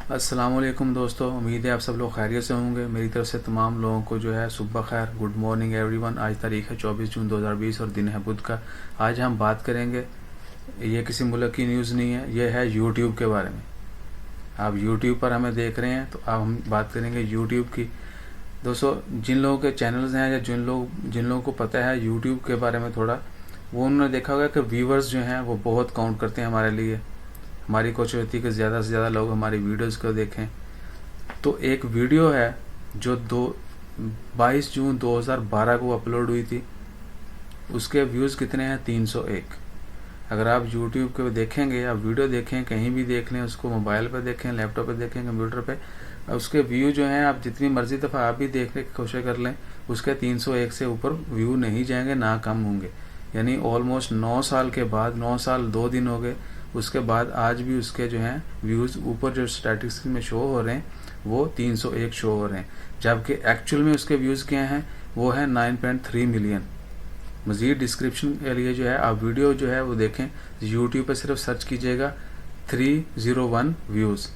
अस्सलाम वालेकुम दोस्तों, उम्मीद है आप सब लोग खैरियत से होंगे। मेरी तरफ से तमाम लोगों को जो है सुबह खैर, गुड मॉर्निंग एवरीवन। आज तारीख है 24 जून 2020 और दिन है बुध का। आज हम बात करेंगे, ये किसी मुल्क की न्यूज़ नहीं है, ये है यूट्यूब के बारे में। आप यूट्यूब पर हमें देख रहे हैं तो अब हम बात करेंगे यूट्यूब की। दोस्तों, जिन लोगों के चैनल्स हैं या जिन लोगों को पता है यूट्यूब के बारे में थोड़ा, वो उन्होंने देखा होगा कि व्यूवर्स जो हैं वो बहुत काउंट करते हैं हमारे लिए। हमारी कोशिश होती है कि ज़्यादा से ज़्यादा लोग हमारी वीडियोस को देखें। तो एक वीडियो है जो 22 जून 2012 को अपलोड हुई थी, उसके व्यूज़ कितने हैं? 301। अगर आप यूट्यूब पे देखेंगे, आप वीडियो देखें, कहीं भी देख लें, उसको मोबाइल पे देखें, लैपटॉप पे देखें, कंप्यूटर पे, उसके व्यू जो हैं आप जितनी मर्जी दफ़ा आप भी देखने की कोशिश कर लें, उसके 301 से ऊपर व्यू नहीं जाएंगे, ना कम होंगे। यानी ऑलमोस्ट 9 साल के बाद, 9 साल 2 दिन हो गए, उसके बाद आज भी उसके जो हैं व्यूज़ ऊपर जो स्टैटिस्टिक्स में शो हो रहे हैं वो 301 शो हो रहे हैं, जबकि एक्चुअल में उसके व्यूज़ क्या हैं? वो है 9.3 मिलियन। मज़ीद डिस्क्रिप्शन के लिए जो है आप वीडियो जो है वो देखें। यूट्यूब पर सिर्फ सर्च कीजिएगा 301 views,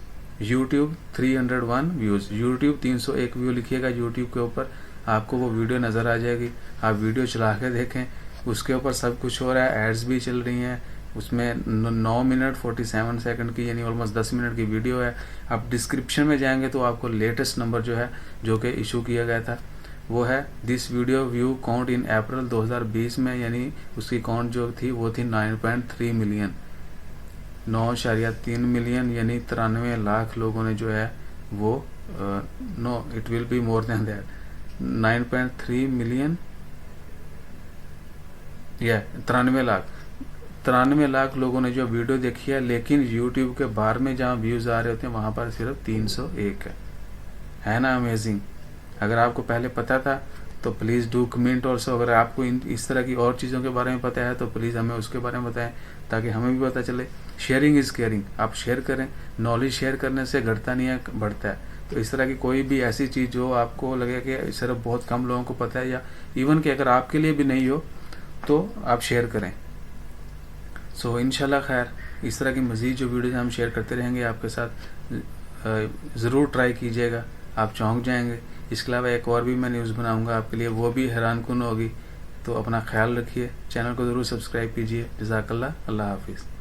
YouTube 301 views, YouTube 301 view लिखिएगा यूट्यूब के ऊपर, आपको वो वीडियो नज़र आ जाएगी। आप वीडियो चला के देखें, उसके ऊपर सब कुछ हो रहा है, एड्स भी चल रही हैं। उसमें 9 मिनट 47 सेकंड की, यानी ऑलमोस्ट 10 मिनट की वीडियो है। आप डिस्क्रिप्शन में जाएंगे तो आपको लेटेस्ट नंबर जो है, जो कि इशू किया गया था, वो है this video view count in April 2020 में, यानी उसकी काउंट जो थी वो थी 9.3 मिलियन, 9.3 मिलियन, यानी 93 लाख लोगों ने जो है वो no, it will be more than that, 9.3 million या 93 लाख लोगों ने जो वीडियो देखी है। लेकिन यूट्यूब के बाहर में जहाँ व्यूज़ आ रहे होते हैं वहाँ पर सिर्फ 301 है ना अमेजिंग। अगर आपको पहले पता था तो प्लीज़ डू कमेंट ऑल्सो। अगर आपको इस तरह की और चीज़ों के बारे में पता है तो प्लीज़ हमें उसके बारे में बताएं, ताकि हमें भी पता चले। Sharing is caring. आप शेयर करें, नॉलेज शेयर करने से घटता नहीं है, बढ़ता है। तो इस तरह की कोई भी ऐसी चीज़ जो आपको लगे कि सिर्फ बहुत कम लोगों को पता है, या इवन कि अगर आपके लिए भी नहीं हो, तो आप शेयर करें। सो इंशाल्लाह खैर, इस तरह की मज़ीद जो वीडियोज़ हम शेयर करते रहेंगे आपके साथ। ज़रूर ट्राई कीजिएगा, आप चौंक जाएंगे। इसके अलावा एक और भी मैं न्यूज़ बनाऊंगा आपके लिए, वो भी हैरान कुन होगी। तो अपना ख्याल रखिए, चैनल को ज़रूर सब्सक्राइब कीजिए। जज़ाकल्लाह, अल्लाह हाफिज़।